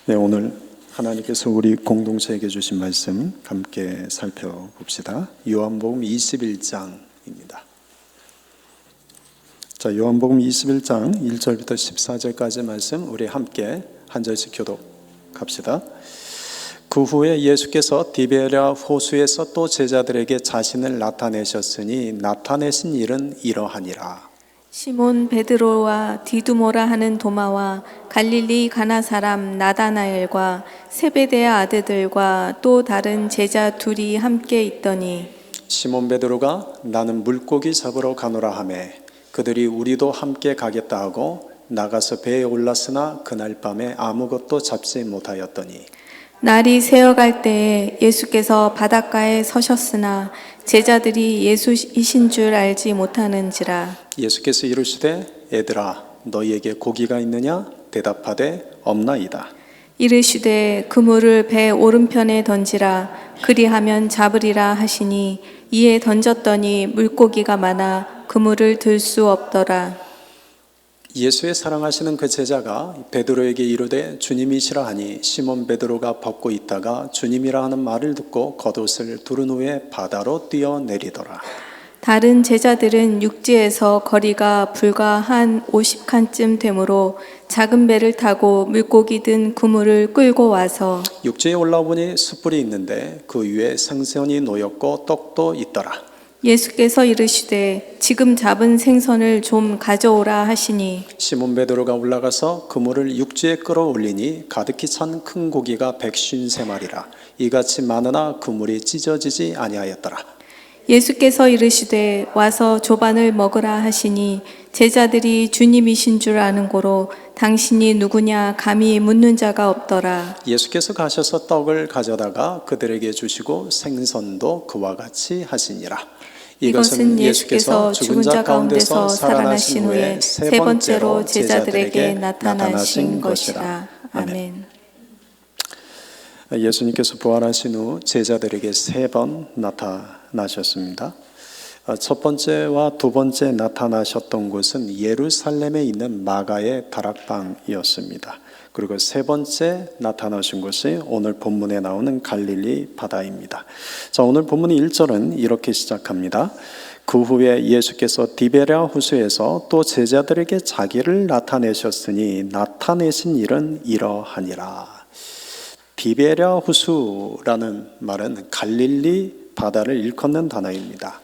네, 오늘 하나님께서 우리 공동체에게 주신 말씀 함께 살펴봅시다. 요한복음 21장입니다. 자, 요한복음 21장 1절부터 14절까지 말씀 우리 함께 한 절씩 교독합시다. 그 후에 예수께서 디베랴 호수에서 또 제자들에게 자신을 나타내셨으니 나타내신 일은 이러하니라. 시몬 베드로와 디두모라 하는 도마와 갈릴리 가나 사람 나다나엘과 세베대의 아들들과 또 다른 제자 둘이 함께 있더니 시몬 베드로가 나는 물고기 잡으러 가노라 하매 그들이 우리도 함께 가겠다 하고 나가서 배에 올랐으나 그날 밤에 아무것도 잡지 못하였더니 날이 새어갈 때에 예수께서 바닷가에 서셨으나 제자들이 예수이신 줄 알지 못하는지라. 예수께서 이르시되 애들아 너희에게 고기가 있느냐 대답하되 없나이다. 이르시되 그물을 배 오른편에 던지라 그리하면 잡으리라 하시니 이에 던졌더니 물고기가 많아 그물을 들 수 없더라. 예수의 사랑하시는 그 제자가 베드로에게 이르되 주님이시라 하니 시몬 베드로가 벗고 있다가 주님이라 하는 말을 듣고 겉옷을 두른 후에 바다로 뛰어내리더라. 다른 제자들은 육지에서 거리가 불과 한 50칸쯤 되므로 작은 배를 타고 물고기 든 그물을 끌고 와서 육지에 올라오니 숯불이 있는데 그 위에 생선이 놓였고 떡도 있더라. 예수께서 이르시되 지금 잡은 생선을 좀 가져오라 하시니 시몬 베드로가 올라가서 그물을 육지에 끌어올리니 가득히 찬 큰 고기가 153마리라. 이같이 많으나 그물이 찢어지지 아니하였더라. 예수께서 이르시되 와서 조반을 먹으라 하시니 제자들이 주님이신 줄 아는 고로 당신이 누구냐 감히 묻는 자가 없더라. 예수께서 가셔서 떡을 가져다가 그들에게 주시고 생선도 그와 같이 하시니라. 이것은 예수께서 죽은 자 가운데서 살아나신 후에 세 번째로 제자들에게 나타나신 것이라. 아멘. 예수님께서 부활하신 후 제자들에게 3번 나타나셨습니다. 첫 번째와 두 번째 나타나셨던 곳은 예루살렘에 있는 마가의 다락방이었습니다. 그리고 세 번째 나타나신 곳이 오늘 본문에 나오는 갈릴리 바다입니다. 자, 오늘 본문의 1절은 이렇게 시작합니다. 그 후에 예수께서 디베랴 호수에서 또 제자들에게 자기를 나타내셨으니 나타내신 일은 이러하니라. 디베랴 호수라는 말은 갈릴리 바다를 일컫는 단어입니다.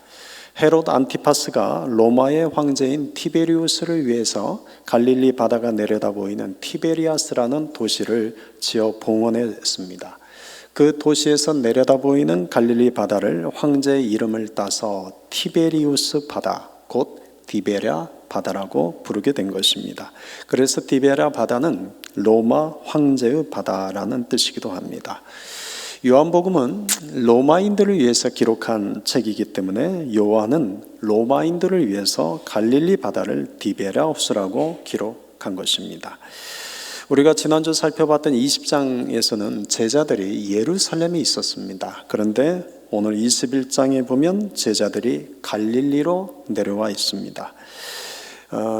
헤롯 안티파스가 로마의 황제인 티베리우스를 위해서 갈릴리 바다가 내려다 보이는 티베리아스라는 도시를 지어 봉헌했습니다. 그 도시에서 내려다 보이는 갈릴리 바다를 황제의 이름을 따서 티베리우스 바다, 곧 디베랴 바다라고 부르게 된 것입니다. 그래서 디베랴 바다는 로마 황제의 바다라는 뜻이기도 합니다. 요한복음은 로마인들을 위해서 기록한 책이기 때문에 요한은 로마인들을 위해서 갈릴리 바다를 디베랴 호수라고 기록한 것입니다. 우리가 지난주 살펴봤던 20장에서는 제자들이 예루살렘에 있었습니다. 그런데 오늘 21장에 보면 제자들이 갈릴리로 내려와 있습니다.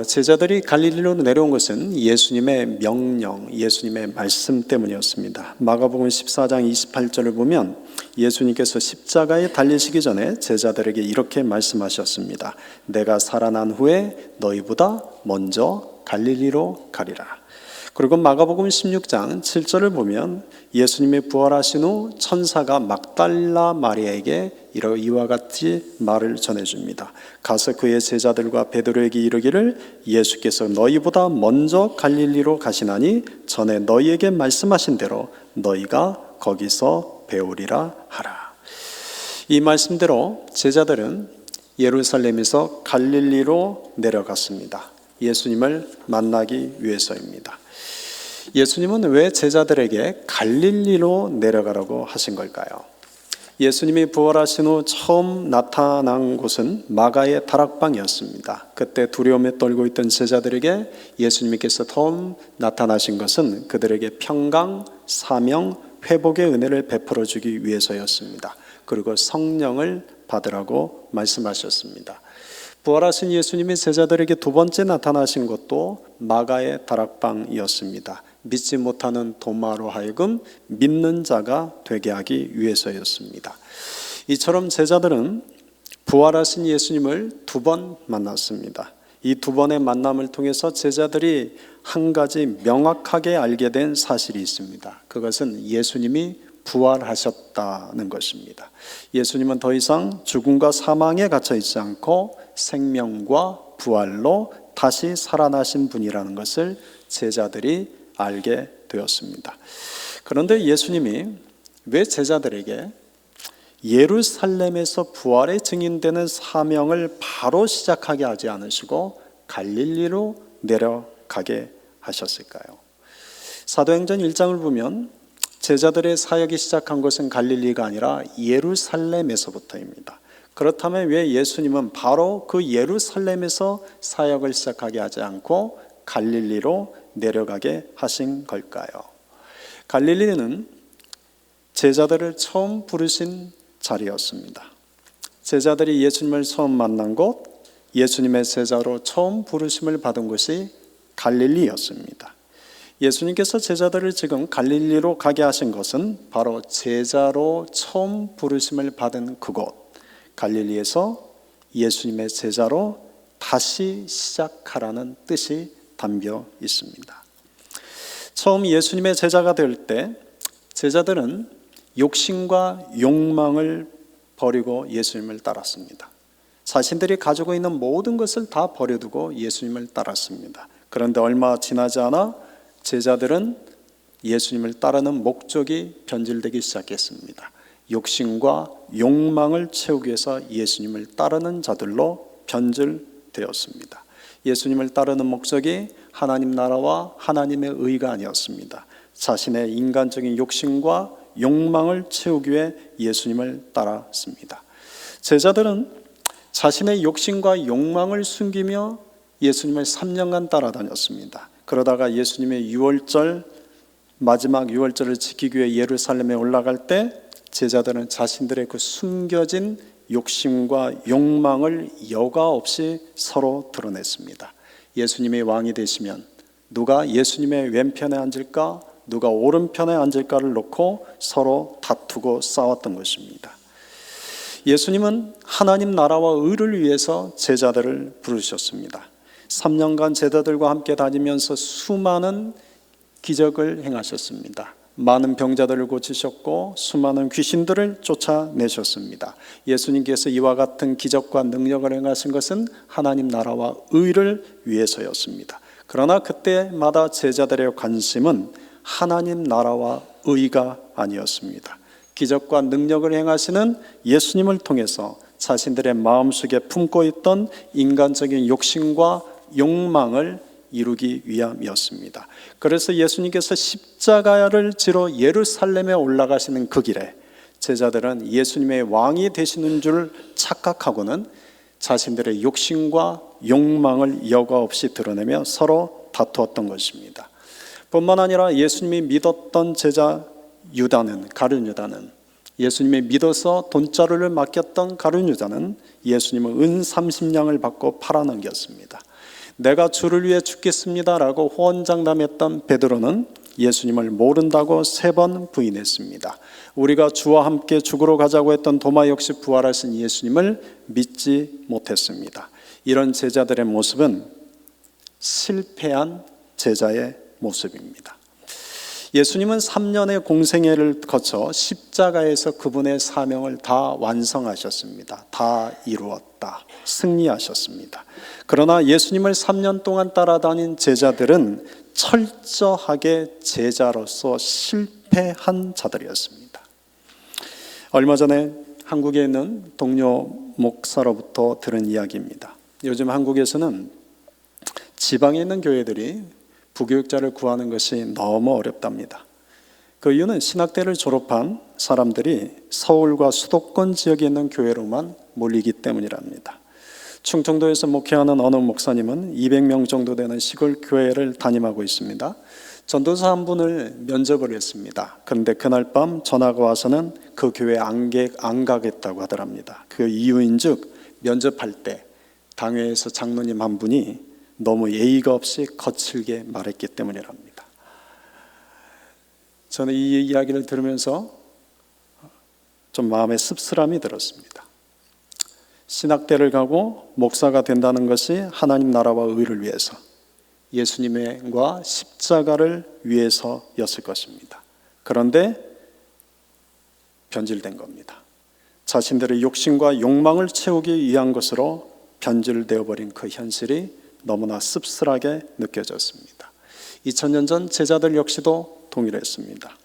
제자들이 갈릴리로 내려온 것은 예수님의 명령, 예수님의 말씀 때문이었습니다. 마가복음 14장 28절을 보면 예수님께서 십자가에 달리시기 전에 제자들에게 이렇게 말씀하셨습니다. 내가 살아난 후에 너희보다 먼저 갈릴리로 가리라. 그리고 마가복음 16장 7절을 보면 예수님이 부활하신 후 천사가 막달라 마리아에게 이와 같이 말을 전해줍니다. 가서 그의 제자들과 베드로에게 이르기를 예수께서 너희보다 먼저 갈릴리로 가시나니 전에 너희에게 말씀하신 대로 너희가 거기서 배우리라 하라. 이 말씀대로 제자들은 예루살렘에서 갈릴리로 내려갔습니다. 예수님을 만나기 위해서입니다. 예수님은 왜 제자들에게 갈릴리로 내려가라고 하신 걸까요? 예수님이 부활하신 후 처음 나타난 곳은 마가의 다락방이었습니다. 그때 두려움에 떨고 있던 제자들에게 예수님께서 처음 나타나신 것은 그들에게 평강, 사명, 회복의 은혜를 베풀어 주기 위해서였습니다. 그리고 성령을 받으라고 말씀하셨습니다. 부활하신 예수님이 제자들에게 두 번째 나타나신 것도 마가의 다락방이었습니다. 믿지 못하는 도마로 하여금 믿는 자가 되게 하기 위해서였습니다. 이처럼 제자들은 부활하신 예수님을 두 번 만났습니다. 이 두 번의 만남을 통해서 제자들이 한 가지 명확하게 알게 된 사실이 있습니다. 그것은 예수님이 부활하셨다는 것입니다. 예수님은 더 이상 죽음과 사망에 갇혀 있지 않고 생명과 부활로 다시 살아나신 분이라는 것을 제자들이 알게 되었습니다. 그런데 예수님이 왜 제자들에게 예루살렘에서 부활의 증인되는 사명을 바로 시작하게 하지 않으시고 갈릴리로 내려가게 하셨을까요? 사도행전 1장을 보면 제자들의 사역이 시작한 것은 갈릴리가 아니라 예루살렘에서부터입니다. 그렇다면 왜 예수님은 바로 그 예루살렘에서 사역을 시작하게 하지 않고 갈릴리로 내려가게 하신 걸까요? 갈릴리는 제자들을 처음 부르신 자리였습니다. 제자들이 예수님을 처음 만난 곳, 예수님의 제자로 처음 부르심을 받은 곳이 갈릴리였습니다. 예수님께서 제자들을 지금 갈릴리로 가게 하신 것은 바로 제자로 처음 부르심을 받은 그곳, 갈릴리에서 예수님의 제자로 다시 시작하라는 뜻이 담겨 있습니다. 처음 예수님의 제자가 될 때 제자들은 욕심과 욕망을 버리고 예수님을 따랐습니다. 자신들이 가지고 있는 모든 것을 다 버려두고 예수님을 따랐습니다. 그런데 얼마 지나지 않아 제자들은 예수님을 따르는 목적이 변질되기 시작했습니다. 욕심과 욕망을 채우기 위해서 예수님을 따르는 자들로 변질되었습니다. 예수님을 따르는 목적이 하나님 나라와 하나님의 의가 아니었습니다. 자신의 인간적인 욕심과 욕망을 채우기 위해 예수님을 따랐습니다. 제자들은 자신의 욕심과 욕망을 숨기며 예수님을 3년간 따라다녔습니다. 그러다가 예수님의 유월절, 마지막 유월절을 지키기 위해 예루살렘에 올라갈 때 제자들은 자신들의 그 숨겨진 욕심과 욕망을 여과 없이 서로 드러냈습니다. 예수님이 왕이 되시면 누가 예수님의 왼편에 앉을까, 누가 오른편에 앉을까를 놓고 서로 다투고 싸웠던 것입니다. 예수님은 하나님 나라와 의를 위해서 제자들을 부르셨습니다. 3년간 제자들과 함께 다니면서 수많은 기적을 행하셨습니다. 많은 병자들을 고치셨고 수많은 귀신들을 쫓아내셨습니다. 예수님께서 이와 같은 기적과 능력을 행하신 것은 하나님 나라와 의를 위해서였습니다. 그러나 그때마다 제자들의 관심은 하나님 나라와 의가 아니었습니다. 기적과 능력을 행하시는 예수님을 통해서 자신들의 마음속에 품고 있던 인간적인 욕심과 욕망을 이루기 위함이었습니다. 그래서 예수님께서 십자가를 지러 예루살렘에 올라가시는 그 길에 제자들은 예수님의 왕이 되시는 줄 착각하고는 자신들의 욕심과 욕망을 여과 없이 드러내며 서로 다투었던 것입니다. 뿐만 아니라 예수님이 믿었던 제자 유다는, 가룟 유다는, 예수님이 믿어서 돈자루를 맡겼던 가룟 유다는 예수님을 은 30냥을 받고 팔아넘겼습니다. 내가 주를 위해 죽겠습니다라고 호언장담했던 베드로는 예수님을 모른다고 3번 부인했습니다. 우리가 주와 함께 죽으러 가자고 했던 도마 역시 부활하신 예수님을 믿지 못했습니다. 이런 제자들의 모습은 실패한 제자의 모습입니다. 예수님은 3년의 공생애를 거쳐 십자가에서 그분의 사명을 다 완성하셨습니다. 다 이루었다, 승리하셨습니다. 그러나 예수님을 3년 동안 따라다닌 제자들은 철저하게 제자로서 실패한 자들이었습니다. 얼마 전에 한국에 있는 동료 목사로부터 들은 이야기입니다. 요즘 한국에서는 지방에 있는 교회들이 부교육자를 구하는 것이 너무 어렵답니다. 그 이유는 신학대를 졸업한 사람들이 서울과 수도권 지역에 있는 교회로만 몰리기 때문이랍니다. 충청도에서 목회하는 어느 목사님은 200명 정도 되는 시골 교회를 담임하고 있습니다. 전도사 한 분을 면접을 했습니다. 그런데 그날 밤 전화가 와서는 그 교회에 안 가겠다고 하더랍니다. 그 이유인즉 면접할 때 당회에서 장로님 한 분이 너무 예의가 없이 거칠게 말했기 때문이랍니다. 저는 이 이야기를 들으면서 좀 마음에 씁쓸함이 들었습니다. 신학대를 가고 목사가 된다는 것이 하나님 나라와 의를 위해서, 예수님과 십자가를 위해서였을 것입니다. 그런데 변질된 겁니다. 자신들의 욕심과 욕망을 채우기 위한 것으로 변질되어 버린 그 현실이 너무나 씁쓸하게 느껴졌습니다. 2000년 전 제자들 역시도 동일했습니다.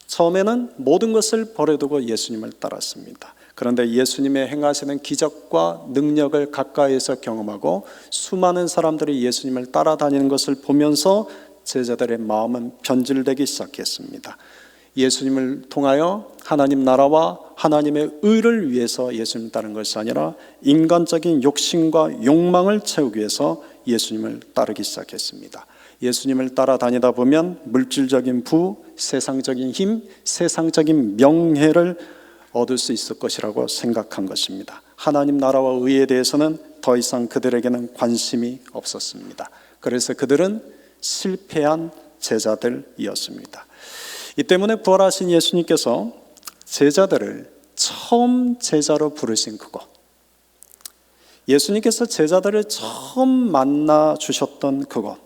처음에는 모든 것을 버려두고 예수님을 따랐습니다. 그런데 예수님의 행하시는 기적과 능력을 가까이에서 경험하고 수많은 사람들이 예수님을 따라다니는 것을 보면서 제자들의 마음은 변질되기 시작했습니다. 예수님을 통하여 하나님 나라와 하나님의 의를 위해서 예수님을 따른 것이 아니라 인간적인 욕심과 욕망을 채우기 위해서 예수님을 따르기 시작했습니다. 예수님을 따라다니다 보면 물질적인 부, 세상적인 힘, 세상적인 명예를 얻을 수 있을 것이라고 생각한 것입니다. 하나님 나라와 의에 대해서는 더 이상 그들에게는 관심이 없었습니다. 그래서 그들은 실패한 제자들이었습니다. 이 때문에 부활하신 예수님께서 제자들을 처음 제자로 부르신 그곳, 예수님께서 제자들을 처음 만나 주셨던 그곳,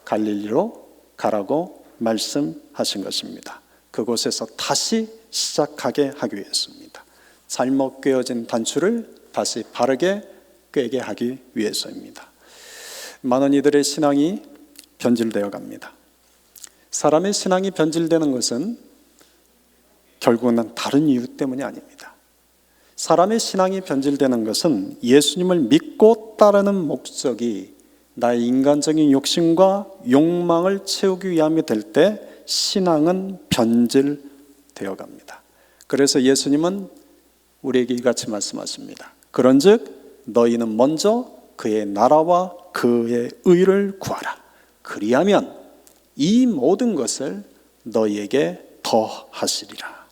갈릴리로 가라고 말씀하신 것입니다. 그곳에서 다시 시작하게 하기 위해서입니다. 잘못 꿰어진 단추를 다시 바르게 꿰게 하기 위해서입니다. 많은 이들의 신앙이 변질되어 갑니다. 사람의 신앙이 변질되는 것은 결국은 다른 이유 때문이 아닙니다. 사람의 신앙이 변질되는 것은 예수님을 믿고 따르는 목적이 나의 인간적인 욕심과 욕망을 채우기 위함이 될 때 신앙은 변질되어 갑니다. 그래서 예수님은 우리에게 이같이 말씀하십니다. 그런즉 너희는 먼저 그의 나라와 그의 의를 구하라. 그리하면 이 모든 것을 너희에게 더하시리라.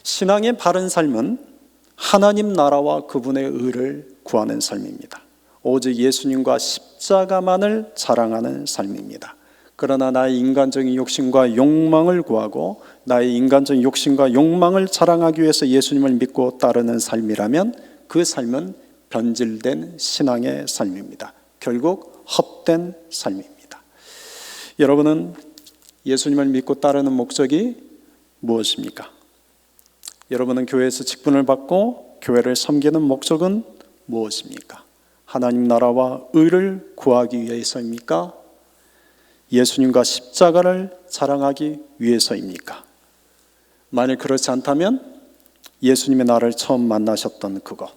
신앙의 바른 삶은 하나님 나라와 그분의 의를 구하는 삶입니다. 오직 예수님과 십자가만을 자랑하는 삶입니다. 그러나 나의 인간적인 욕심과 욕망을 구하고 나의 인간적인 욕심과 욕망을 자랑하기 위해서 예수님을 믿고 따르는 삶이라면 그 삶은 변질된 신앙의 삶입니다. 결국 헛된 삶입니다. 여러분은 예수님을 믿고 따르는 목적이 무엇입니까? 여러분은 교회에서 직분을 받고 교회를 섬기는 목적은 무엇입니까? 하나님 나라와 의를 구하기 위해서입니까? 예수님과 십자가를 자랑하기 위해서입니까? 만일 그렇지 않다면 예수님의 나를 처음 만나셨던 그곳,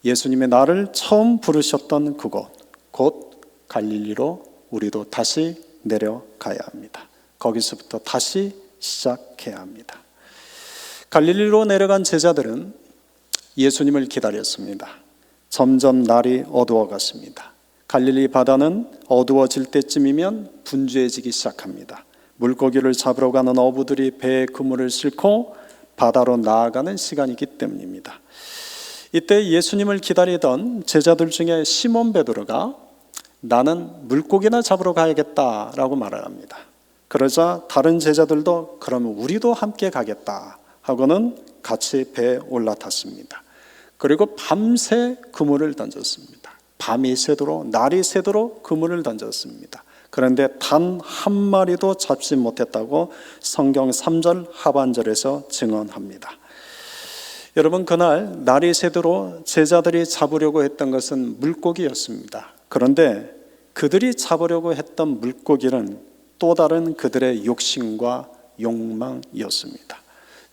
예수님의 나를 처음 부르셨던 그곳, 곧 갈릴리로 우리도 다시 내려가야 합니다. 거기서부터 다시 시작해야 합니다. 갈릴리로 내려간 제자들은 예수님을 기다렸습니다. 점점 날이 어두워갔습니다. 갈릴리 바다는 어두워질 때쯤이면 분주해지기 시작합니다. 물고기를 잡으러 가는 어부들이 배에 그물을 싣고 바다로 나아가는 시간이기 때문입니다. 이때 예수님을 기다리던 제자들 중에 시몬 베드로가 나는 물고기나 잡으러 가야겠다라고 말을 합니다. 그러자 다른 제자들도 그러면 우리도 함께 가겠다 하고는 같이 배에 올라탔습니다. 그리고 밤새 그물을 던졌습니다. 밤이 새도록 날이 새도록 그물을 던졌습니다. 그런데 단 한 마리도 잡지 못했다고 성경 3절 하반절에서 증언합니다. 여러분, 그날 날이 새도록 제자들이 잡으려고 했던 것은 물고기였습니다. 그런데 그들이 잡으려고 했던 물고기는 또 다른 그들의 욕심과 욕망이었습니다.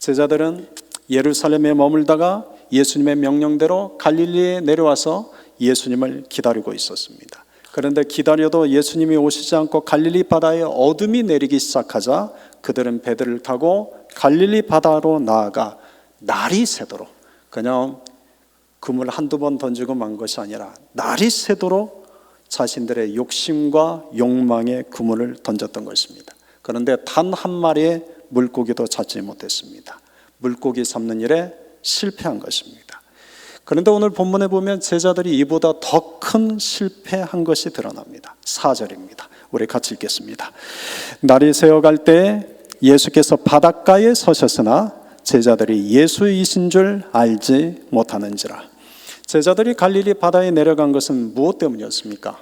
제자들은 예루살렘에 머물다가 예수님의 명령대로 갈릴리에 내려와서 예수님을 기다리고 있었습니다. 그런데 기다려도 예수님이 오시지 않고 갈릴리 바다에 어둠이 내리기 시작하자 그들은 배들을 타고 갈릴리 바다로 나아가 날이 새도록, 그냥 그물 한두 번 던지고 만 것이 아니라 날이 새도록 자신들의 욕심과 욕망의 그물을 던졌던 것입니다. 그런데 단 한 마리의 물고기도 잡지 못했습니다. 물고기 잡는 일에 실패한 것입니다. 그런데 오늘 본문에 보면 제자들이 이보다 더 큰 실패한 것이 드러납니다. 4절입니다. 우리 같이 읽겠습니다. 날이 새어갈 때 예수께서 바닷가에 서셨으나 제자들이 예수이신 줄 알지 못하는지라. 제자들이 갈릴리 바다에 내려간 것은 무엇 때문이었습니까?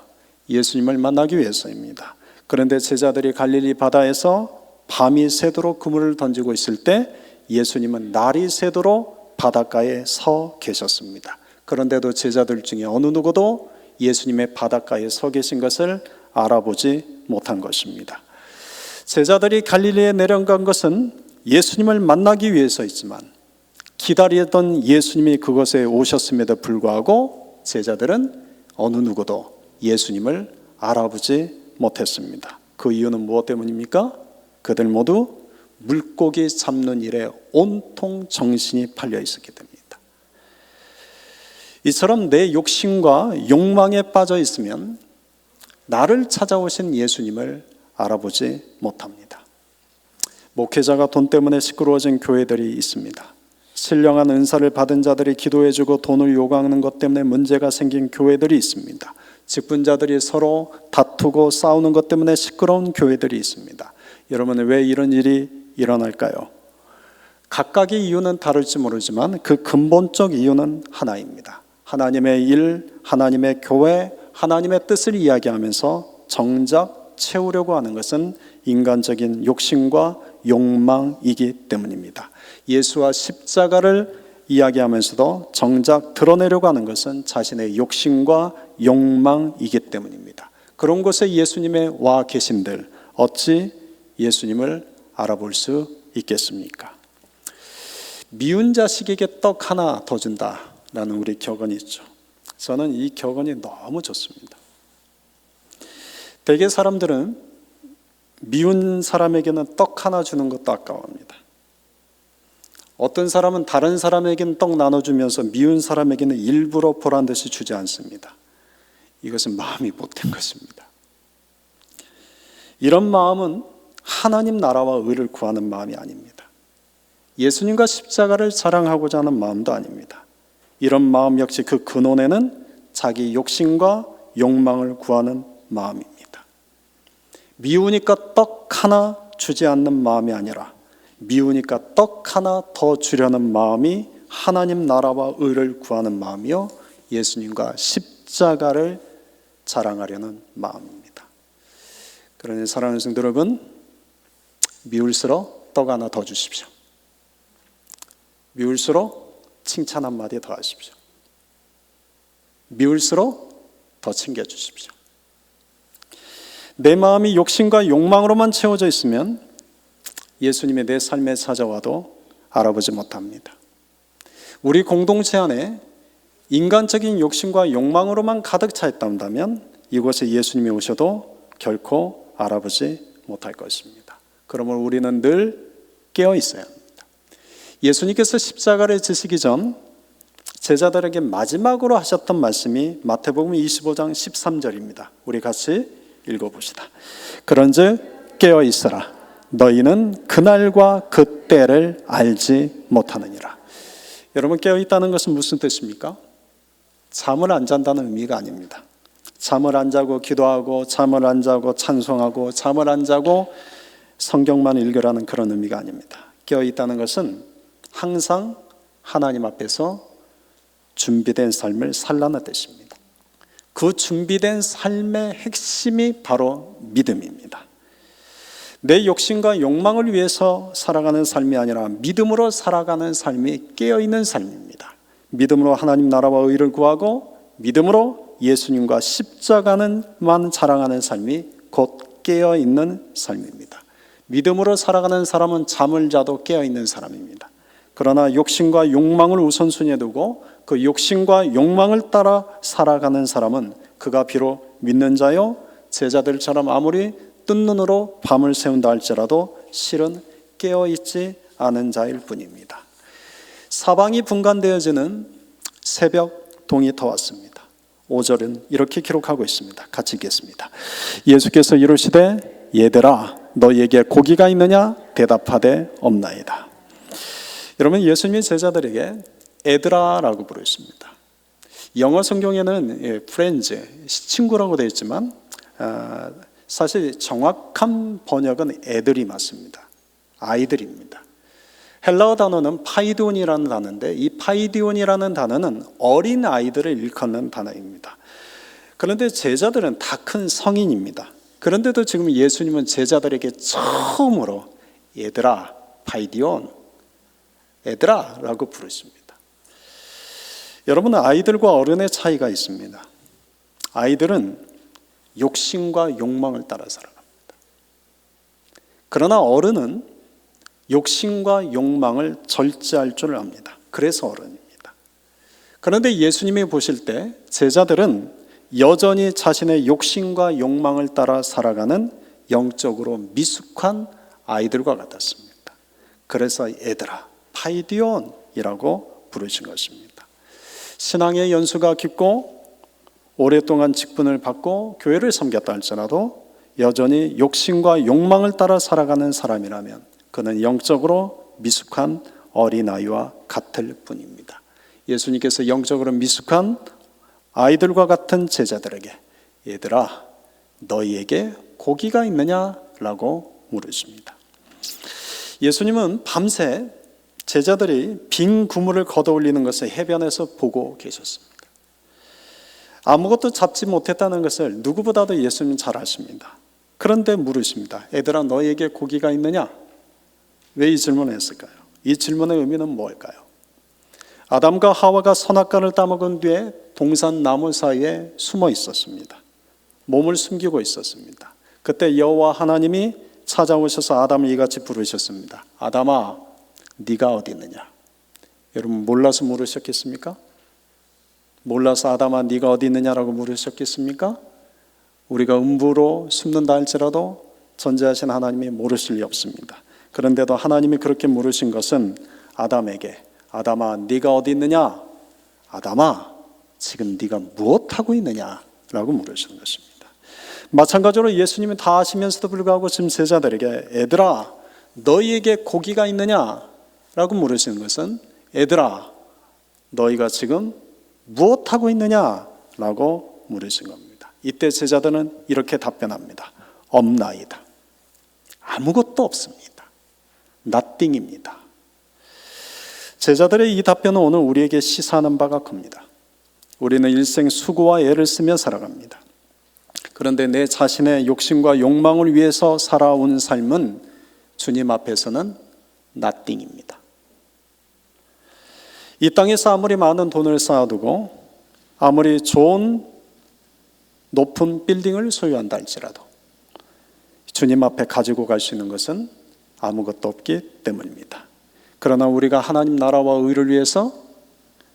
예수님을 만나기 위해서입니다. 그런데 제자들이 갈릴리 바다에서 밤이 새도록 그물을 던지고 있을 때 예수님은 날이 새도록 바닷가에 서 계셨습니다. 그런데도 제자들 중에 어느 누구도 예수님의 바닷가에 서 계신 것을 알아보지 못한 것입니다. 제자들이 갈릴리에 내려간 것은 예수님을 만나기 위해서있지만 기다리던 예수님이 그곳에 오셨음에도 불구하고 제자들은 어느 누구도 예수님을 알아보지 못했습니다. 그 이유는 무엇 때문입니까? 그들 모두 물고기 잡는 일에 온통 정신이 팔려 있었기 때문입니다. 이처럼 내 욕심과 욕망에 빠져 있으면 나를 찾아오신 예수님을 알아보지 못합니다. 목회자가 돈 때문에 시끄러워진 교회들이 있습니다. 신령한 은사를 받은 자들이 기도해주고 돈을 요구하는 것 때문에 문제가 생긴 교회들이 있습니다. 직분자들이 서로 다투고 싸우는 것 때문에 시끄러운 교회들이 있습니다. 여러분, 왜 이런 일이 일어날까요? 각각의 이유는 다를지 모르지만 그 근본적 이유는 하나입니다. 하나님의 일, 하나님의 교회, 하나님의 뜻을 이야기하면서 정작 채우려고 하는 것은 인간적인 욕심과 욕망이기 때문입니다. 예수와 십자가를 이야기하면서도 정작 드러내려고 하는 것은 자신의 욕심과 욕망이기 때문입니다. 그런 곳에 예수님에 와 계신들 어찌 예수님을 알아볼 수 있겠습니까? 미운 자식에게 떡 하나 더 준다라는 우리 격언이 있죠. 저는 이 격언이 너무 좋습니다. 대개 사람들은 미운 사람에게는 떡 하나 주는 것도 아까워합니다. 어떤 사람은 다른 사람에게는 떡 나눠주면서 미운 사람에게는 일부러 보란 듯이 주지 않습니다. 이것은 마음이 못된 것입니다. 이런 마음은 하나님 나라와 의를 구하는 마음이 아닙니다. 예수님과 십자가를 자랑하고자 하는 마음도 아닙니다. 이런 마음 역시 그 근원에는 자기 욕심과 욕망을 구하는 마음입니다. 미우니까 떡 하나 주지 않는 마음이 아니라 미우니까 떡 하나 더 주려는 마음이 하나님 나라와 의를 구하는 마음이요, 예수님과 십자가를 자랑하려는 마음입니다. 그러니 사랑하는 성도 여러분, 미울수록 떡 하나 더 주십시오. 미울수록 칭찬 한마디 더 하십시오. 미울수록 더 챙겨주십시오. 내 마음이 욕심과 욕망으로만 채워져 있으면 예수님의 내 삶에 찾아와도 알아보지 못합니다. 우리 공동체 안에 인간적인 욕심과 욕망으로만 가득 차 있다면 이곳에 예수님이 오셔도 결코 알아보지 못할 것입니다. 그러므로 우리는 늘 깨어 있어야 합니다. 예수님께서 십자가를 지시기 전 제자들에게 마지막으로 하셨던 말씀이 마태복음 25장 13절입니다. 우리 같이 읽어봅시다. 그런즉 깨어 있어라. 너희는 그날과 그때를 알지 못하느니라. 여러분, 깨어 있다는 것은 무슨 뜻입니까? 잠을 안 잔다는 의미가 아닙니다. 잠을 안 자고 기도하고 잠을 안 자고 찬송하고 잠을 안 자고 성경만 읽으라는 그런 의미가 아닙니다. 깨어 있다는 것은 항상 하나님 앞에서 준비된 삶을 살라는 뜻입니다. 그 준비된 삶의 핵심이 바로 믿음입니다. 내 욕심과 욕망을 위해서 살아가는 삶이 아니라 믿음으로 살아가는 삶이 깨어있는 삶입니다. 믿음으로 하나님 나라와 의를 구하고 믿음으로 예수님과 십자가는만 자랑하는 삶이 곧 깨어있는 삶입니다. 믿음으로 살아가는 사람은 잠을 자도 깨어있는 사람입니다. 그러나 욕심과 욕망을 우선순위에 두고 그 욕심과 욕망을 따라 살아가는 사람은 그가 비록 믿는 자요 제자들처럼 아무리 뜬 눈으로 밤을 새운다 할지라도 실은 깨어있지 않은 자일 뿐입니다. 사방이 분간되어지는 새벽 동이 터왔습니다. 5절은 이렇게 기록하고 있습니다. 같이 읽겠습니다. 예수께서 이르시되 얘들아 너희에게 고기가 있느냐 대답하되 없나이다. 여러분, 예수님이 제자들에게 애들아라고 부르십니다. 영어 성경에는 friends, 친구라고 되어 있지만 사실 정확한 번역은 애들이 맞습니다. 아이들입니다. 헬라어 단어는 파이디온이라는 단어인데 이 파이디온이라는 단어는 어린 아이들을 일컫는 단어입니다. 그런데 제자들은 다 큰 성인입니다. 그런데도 지금 예수님은 제자들에게 처음으로 얘들아, 파이디온, 얘들아 라고 부르십니다. 여러분, 아이들과 어른의 차이가 있습니다. 아이들은 욕심과 욕망을 따라 살아갑니다. 그러나 어른은 욕심과 욕망을 절제할 줄 압니다. 그래서 어른입니다. 그런데 예수님이 보실 때 제자들은 여전히 자신의 욕심과 욕망을 따라 살아가는 영적으로 미숙한 아이들과 같았습니다. 그래서 얘들아, 파이디온이라고 부르신 것입니다. 신앙의 연수가 깊고 오랫동안 직분을 받고 교회를 섬겼다 할지라도 여전히 욕심과 욕망을 따라 살아가는 사람이라면 그는 영적으로 미숙한 어린아이와 같을 뿐입니다. 예수님께서 영적으로 미숙한 아이들과 같은 제자들에게 얘들아, 너희에게 고기가 있느냐라고 물으십니다. 예수님은 밤새 제자들이 빈 그물을 걷어올리는 것을 해변에서 보고 계셨습니다. 아무것도 잡지 못했다는 것을 누구보다도 예수님은 잘 아십니다. 그런데 물으십니다. 얘들아, 너희에게 고기가 있느냐? 왜 이 질문을 했을까요? 이 질문의 의미는 뭘까요? 아담과 하와가 선악과를 따먹은 뒤에 동산 나무 사이에 숨어 있었습니다. 몸을 숨기고 있었습니다. 그때 여호와 하나님이 찾아오셔서 아담을 이같이 부르셨습니다. 아담아, 네가 어디 있느냐? 여러분, 몰라서 물으셨겠습니까? 몰라서 아담아 네가 어디 있느냐라고 물으셨겠습니까? 우리가 음부로 숨는다 할지라도 전지하신 하나님이 모르실 리 없습니다. 그런데도 하나님이 그렇게 물으신 것은 아담에게 아담아 네가 어디 있느냐? 아담아 지금 네가 무엇하고 있느냐라고 물으시는 것입니다. 마찬가지로 예수님이 다 아시면서도 불구하고 지금 제자들에게 얘들아 너희에게 고기가 있느냐라고 물으시는 것은 얘들아 너희가 지금 무엇하고 있느냐라고 물으신 겁니다. 이때 제자들은 이렇게 답변합니다. 없나이다. 아무것도 없습니다. nothing입니다. 제자들의 이 답변은 오늘 우리에게 시사하는 바가 큽니다. 우리는 일생 수고와 애를 쓰며 살아갑니다. 그런데 내 자신의 욕심과 욕망을 위해서 살아온 삶은 주님 앞에서는 nothing입니다. 이 땅에서 아무리 많은 돈을 쌓아두고 아무리 좋은 높은 빌딩을 소유한다 할지라도 주님 앞에 가지고 갈 수 있는 것은 아무것도 없기 때문입니다. 그러나 우리가 하나님 나라와 의를 위해서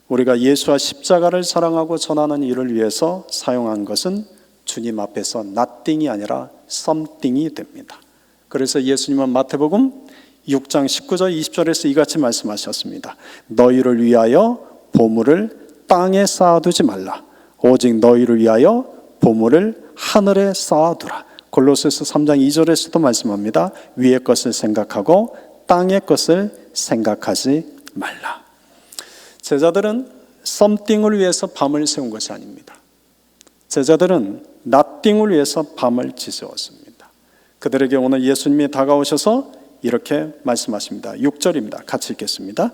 우리가 예수와 십자가를 사랑하고 전하는 일을 위해서 사용한 것은 주님 앞에서 nothing이 아니라 something이 됩니다. 그래서 예수님은 마태복음 6장 19절 20절에서 이같이 말씀하셨습니다. 너희를 위하여 보물을 땅에 쌓아두지 말라. 오직 너희를 위하여 보물을 하늘에 쌓아두라. 골로새서 3장 2절에서도 말씀합니다. 위의 것을 생각하고 땅의 것을 생각하지 말라. 제자들은 something을 위해서 밤을 새운 것이 아닙니다. 제자들은 nothing을 위해서 밤을 지새웠습니다. 그들에게 오늘 예수님이 다가오셔서 이렇게 말씀하십니다. 6절입니다. 같이 읽겠습니다.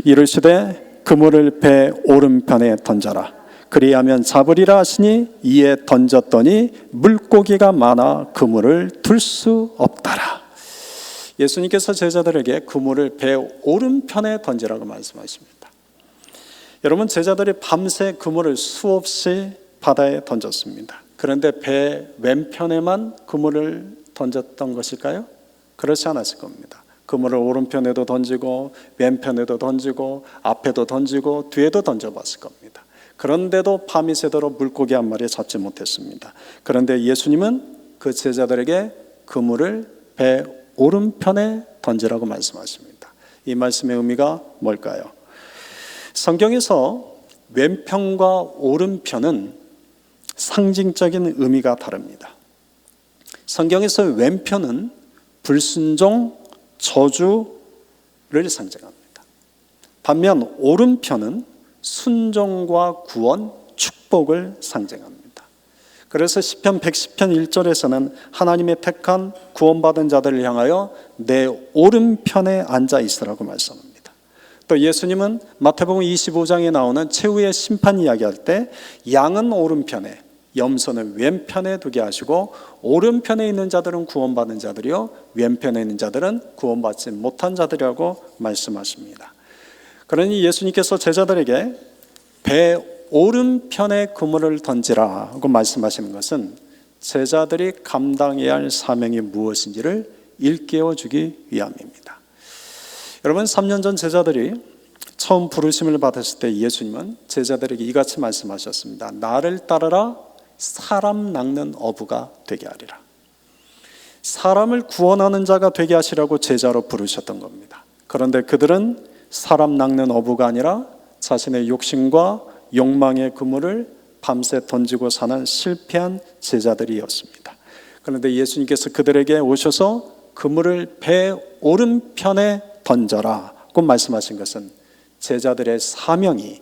이르시되 그물을 배 오른편에 던져라. 그리하면 잡으리라 하시니 이에 던졌더니 물고기가 많아 그물을 둘 수 없더라. 예수님께서 제자들에게 그물을 배 오른편에 던지라고 말씀하십니다. 여러분, 제자들이 밤새 그물을 수없이 바다에 던졌습니다. 그런데 배 왼편에만 그물을 던졌던 것일까요? 그렇지 않았을 겁니다. 그물을 오른편에도 던지고 왼편에도 던지고 앞에도 던지고 뒤에도 던져봤을 겁니다. 그런데도 밤이 새도록 물고기 한 마리 잡지 못했습니다. 그런데 예수님은 그 제자들에게 그물을 배 오른편에 던지라고 말씀하십니다. 이 말씀의 의미가 뭘까요? 성경에서 왼편과 오른편은 상징적인 의미가 다릅니다. 성경에서 왼편은 불순종, 저주를 상징합니다. 반면 오른편은 순종과 구원, 축복을 상징합니다. 그래서 시편 110편 1절에서는 하나님의 택한 구원받은 자들을 향하여 내 오른편에 앉아 있으라고 말씀합니다. 또 예수님은 마태복음 25장에 나오는 최후의 심판 이야기할 때 양은 오른편에, 염소는 왼편에 두게 하시고 오른편에 있는 자들은 구원받은 자들이요 왼편에 있는 자들은 구원받지 못한 자들이라고 말씀하십니다. 그러니 예수님께서 제자들에게 배 오른편에 그물을 던지라고 말씀하시는 것은 제자들이 감당해야 할 사명이 무엇인지를 일깨워 주기 위함입니다. 여러분, 3년 전 제자들이 처음 부르심을 받았을 때 예수님은 제자들에게 이같이 말씀하셨습니다. 나를 따르라, 사람 낚는 어부가 되게 하리라. 사람을 구원하는 자가 되게 하시라고 제자로 부르셨던 겁니다. 그런데 그들은 사람 낚는 어부가 아니라 자신의 욕심과 욕망의 그물을 밤새 던지고 사는 실패한 제자들이었습니다. 그런데 예수님께서 그들에게 오셔서 그물을 배 오른편에 던져라고 말씀하신 것은 제자들의 사명이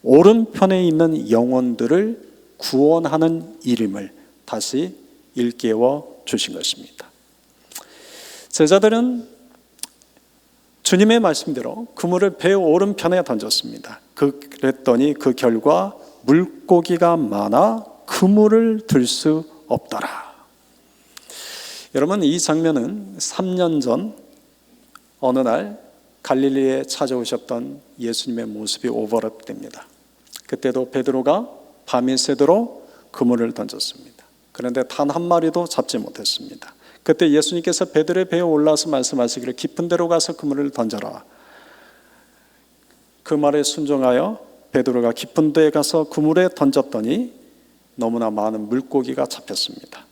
오른편에 있는 영혼들을 구원하는 일임을 다시 일깨워 주신 것입니다. 제자들은 주님의 말씀대로 그물을 배 오른편에 던졌습니다. 그랬더니 그 결과 물고기가 많아 그물을 들 수 없더라. 여러분, 이 장면은 3년 전 어느 날 갈릴리에 찾아오셨던 예수님의 모습이 오버랩됩니다. 그때도 베드로가 밤이 새도록 그물을 던졌습니다. 그런데 단 한 마리도 잡지 못했습니다. 그때 예수님께서 베드로의 배에 올라서 말씀하시기를 깊은 데로 가서 그물을 던져라. 그 말에 순종하여 베드로가 깊은 데에 가서 그물에 던졌더니 너무나 많은 물고기가 잡혔습니다.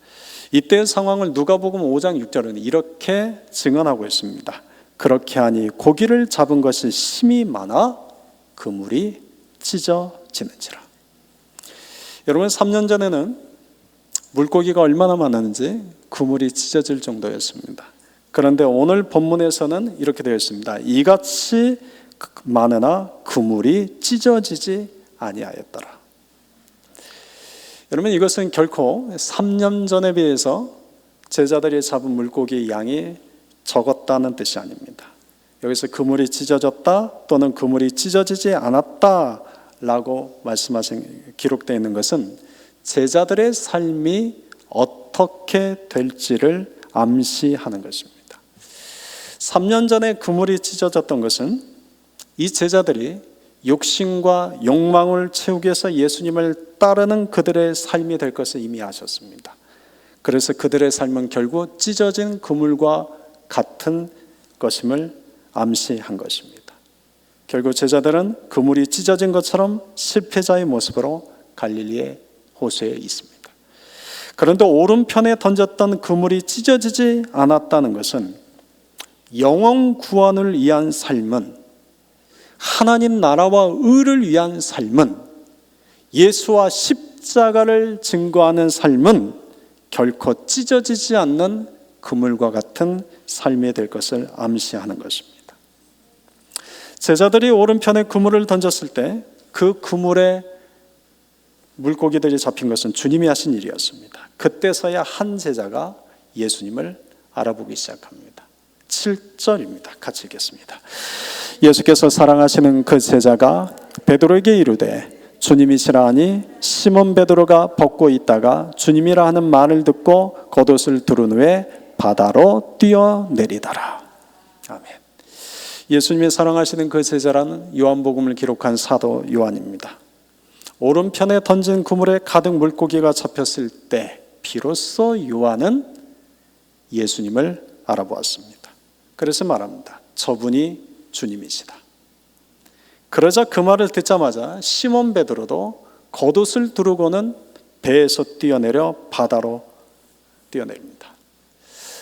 이때의 상황을 누가복음 5장 6절은 이렇게 증언하고 있습니다. 그렇게 하니 고기를 잡은 것이 심이 많아 그물이 찢어지는지라. 여러분, 3년 전에는 물고기가 얼마나 많았는지 그물이 찢어질 정도였습니다. 그런데 오늘 본문에서는 이렇게 되어 있습니다. 이같이 많으나 그물이 찢어지지 아니하였더라. 여러분, 이것은 결코 3년 전에 비해서 제자들이 잡은 물고기의 양이 적었다는 뜻이 아닙니다. 여기서 그물이 찢어졌다 또는 그물이 찢어지지 않았다 라고 말씀하신 기록되어 있는 것은 제자들의 삶이 어떻게 될지를 암시하는 것입니다. 3년 전에 그물이 찢어졌던 것은 이 제자들이 욕심과 욕망을 채우기 위해서 예수님을 따르는 그들의 삶이 될 것을 이미 아셨습니다. 그래서 그들의 삶은 결국 찢어진 그물과 같은 것임을 암시한 것입니다. 결국 제자들은 그물이 찢어진 것처럼 실패자의 모습으로 갈릴리의 호수에 있습니다. 그런데 오른편에 던졌던 그물이 찢어지지 않았다는 것은 영혼 구원을 위한 삶은, 하나님 나라와 의를 위한 삶은, 예수와 십자가를 증거하는 삶은 결코 찢어지지 않는 그물과 같은 삶이 될 것을 암시하는 것입니다. 제자들이 오른편에 그물을 던졌을 때 그 그물에 물고기들이 잡힌 것은 주님이 하신 일이었습니다. 그때서야 한 제자가 예수님을 알아보기 시작합니다. 7절입니다. 같이 읽겠습니다. 예수께서 사랑하시는 그 제자가 베드로에게 이르되 주님이시라 하니 시몬 베드로가 벗고 있다가 주님이라 하는 말을 듣고 겉옷을 두른 후에 바다로 뛰어내리더라. 아멘. 예수님이 사랑하시는 그 제자라는 요한복음을 기록한 사도 요한입니다. 오른편에 던진 그물에 가득 물고기가 잡혔을 때 비로소 요한은 예수님을 알아보았습니다. 그래서 말합니다. 저분이 주님이시다. 그러자 그 말을 듣자마자 시몬 베드로도 겉옷을 두르고는 배에서 뛰어내려 바다로 뛰어내립니다.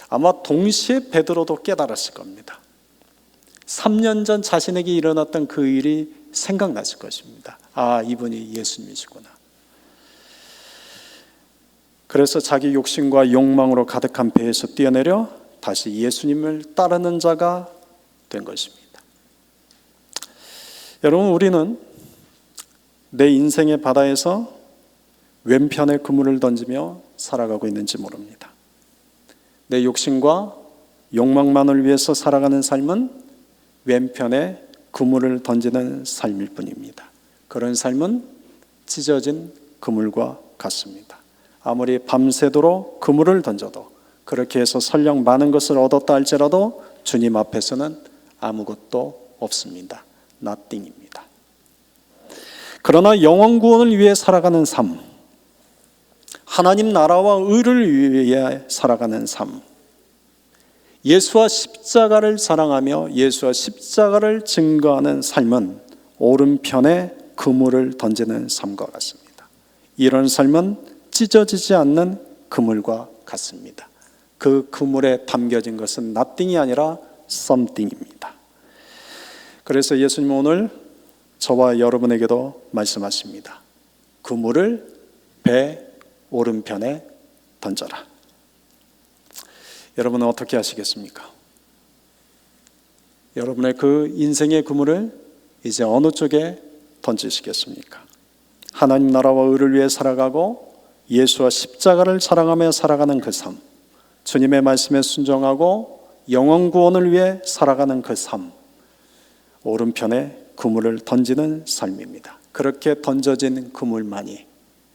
아마 동시에 베드로도 깨달았을 겁니다. 3년 전 자신에게 일어났던 그 일이 생각났을 것입니다. 아, 이분이 예수님이시구나. 그래서 자기 욕심과 욕망으로 가득한 배에서 뛰어내려 다시 예수님을 따르는 자가 된 것입니다. 여러분, 우리는 내 인생의 바다에서 왼편에 그물을 던지며 살아가고 있는지 모릅니다. 내 욕심과 욕망만을 위해서 살아가는 삶은 왼편에 그물을 던지는 삶일 뿐입니다. 그런 삶은 찢어진 그물과 같습니다. 아무리 밤새도록 그물을 던져도, 그렇게 해서 설령 많은 것을 얻었다 할지라도 주님 앞에서는 아무것도 없습니다. nothing입니다. 그러나 영원 구원을 위해 살아가는 삶, 하나님 나라와 의를 위해 살아가는 삶, 예수와 십자가를 사랑하며 예수와 십자가를 증거하는 삶은 오른편에 그물을 던지는 삶과 같습니다. 이런 삶은 찢어지지 않는 그물과 같습니다. 그 그물에 담겨진 것은 nothing이 아니라 something입니다. 그래서 예수님은 오늘 저와 여러분에게도 말씀하십니다. 그물을 배 오른편에 던져라. 여러분은 어떻게 하시겠습니까? 여러분의 그 인생의 그물을 이제 어느 쪽에 던지시겠습니까? 하나님 나라와 의를 위해 살아가고 예수와 십자가를 사랑하며 살아가는 그 삶, 주님의 말씀에 순종하고 영원 구원을 위해 살아가는 그 삶, 오른편에 그물을 던지는 삶입니다. 그렇게 던져진 그물만이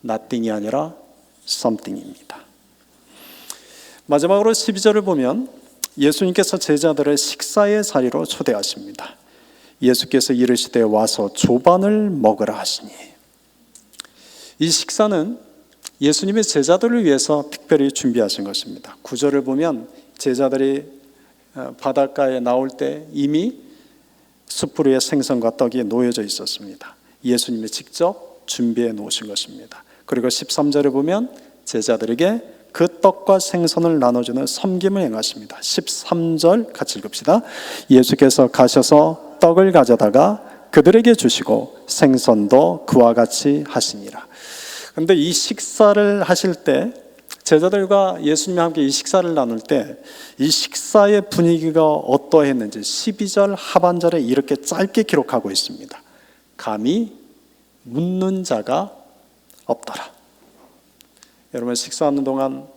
nothing이 아니라 something입니다. 마지막으로 12절을 보면 예수님께서 제자들을 식사의 자리로 초대하십니다. 예수께서 이르시되 와서 조반을 먹으라 하시니, 이 식사는 예수님의 제자들을 위해서 특별히 준비하신 것입니다. 9절을 보면 제자들이 바닷가에 나올 때 이미 숯불 위에 생선과 떡이 놓여져 있었습니다. 예수님이 직접 준비해 놓으신 것입니다. 그리고 13절에 보면 제자들에게 그 떡과 생선을 나눠주는 섬김을 행하십니다. 13절 같이 읽읍시다. 예수께서 가셔서 떡을 가져다가 그들에게 주시고 생선도 그와 같이 하시니라. 그런데 이 식사를 하실 때, 제자들과 예수님과 함께 이 식사를 나눌 때 이 식사의 분위기가 어떠했는지 12절 하반절에 이렇게 짧게 기록하고 있습니다. 감히 묻는 자가 없더라. 여러분, 식사하는 동안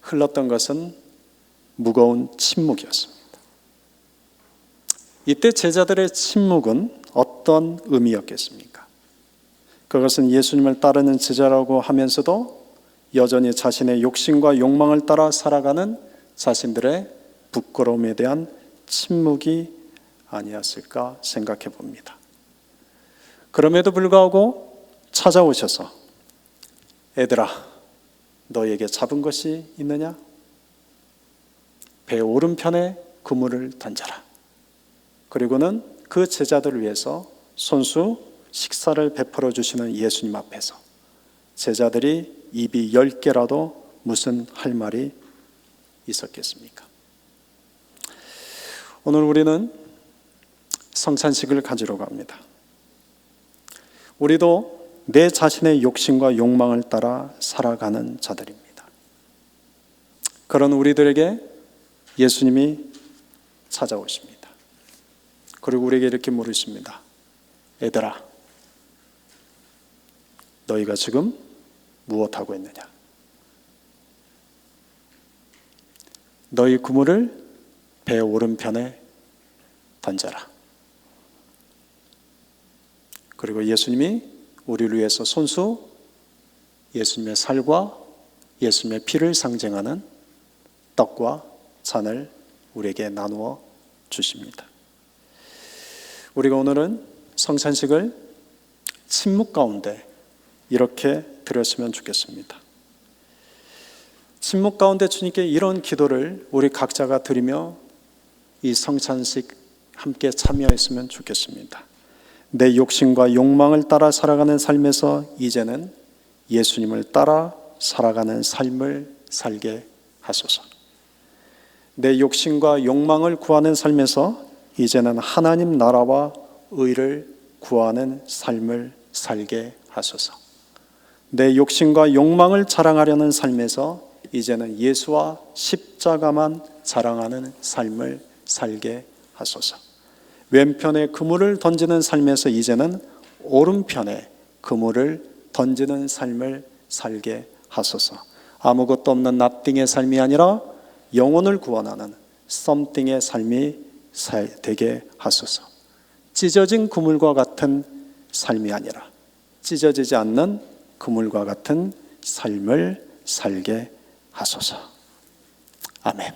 흘렀던 것은 무거운 침묵이었습니다. 이때 제자들의 침묵은 어떤 의미였겠습니까? 그것은 예수님을 따르는 제자라고 하면서도 여전히 자신의 욕심과 욕망을 따라 살아가는 자신들의 부끄러움에 대한 침묵이 아니었을까 생각해 봅니다. 그럼에도 불구하고 찾아오셔서 애들아, 너에게 잡은 것이 있느냐? 배 오른편에 그물을 던져라. 그리고는 그 제자들을 위해서 손수 식사를 베풀어 주시는 예수님 앞에서 제자들이 입이 10개라도 무슨 할 말이 있었겠습니까? 오늘 우리는 성찬식을 가지러 갑니다. 우리도 내 자신의 욕심과 욕망을 따라 살아가는 자들입니다. 그런 우리들에게 예수님이 찾아오십니다. 그리고 우리에게 이렇게 물으십니다. 얘들아, 너희가 지금 무엇하고 있느냐? 너희 그물을 배 오른편에 던져라. 그리고 예수님이 우리를 위해서 손수 예수님의 살과 예수님의 피를 상징하는 떡과 잔을 우리에게 나누어 주십니다. 우리가 오늘은 성찬식을 침묵 가운데 이렇게 드렸으면 좋겠습니다. 침묵 가운데 주님께 이런 기도를 우리 각자가 드리며 이 성찬식 함께 참여했으면 좋겠습니다. 내 욕심과 욕망을 따라 살아가는 삶에서 이제는 예수님을 따라 살아가는 삶을 살게 하소서. 내 욕심과 욕망을 구하는 삶에서 이제는 하나님 나라와 의를 구하는 삶을 살게 하소서. 내 욕심과 욕망을 자랑하려는 삶에서 이제는 예수와 십자가만 자랑하는 삶을 살게 하소서. 왼편에 그물을 던지는 삶에서 이제는 오른편에 그물을 던지는 삶을 살게 하소서. 아무것도 없는 nothing의 삶이 아니라 영혼을 구원하는 something의 삶이 되게 하소서. 찢어진 그물과 같은 삶이 아니라 찢어지지 않는 그물과 같은 삶을 살게 하소서. 아멘.